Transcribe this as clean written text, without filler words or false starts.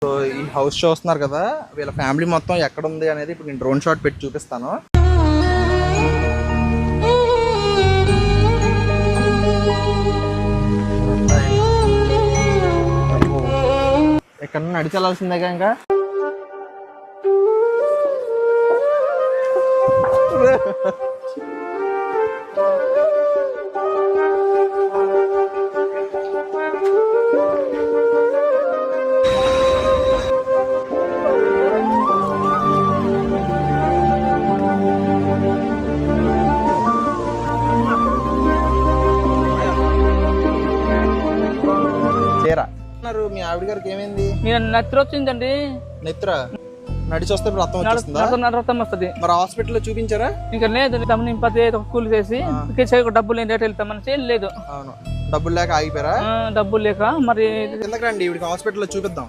So ఈ house చూస్తున్నారు కదా, వీళ్ళ ఫ్యామిలీ మొత్తం ఎక్కడ ఉంది అనేది ఇప్పుడు నేను డ్రోన్ షాట్ పెట్టి చూపిస్తాను. ఇక్కడ నడిచి వెళ్ళాల్సిందే ఇంకా. మీ ఆవిడ గారికి ఏమైంది? నెత్ర వచ్చిందండి. నెత్ర నడిచి వస్తే రక్తం వస్తుంది. మరి హాస్పిటల్లో చూపించారా? ఇంకా లేదు, కూలి చేసి డబ్బులు రేట్ వెళ్తామని లేదు. అవును, డబ్బులు లేక ఆగిపోయారా? డబ్బులు లేక మరి ఎందుకండి హాస్పిటల్లో చూపిద్దాం.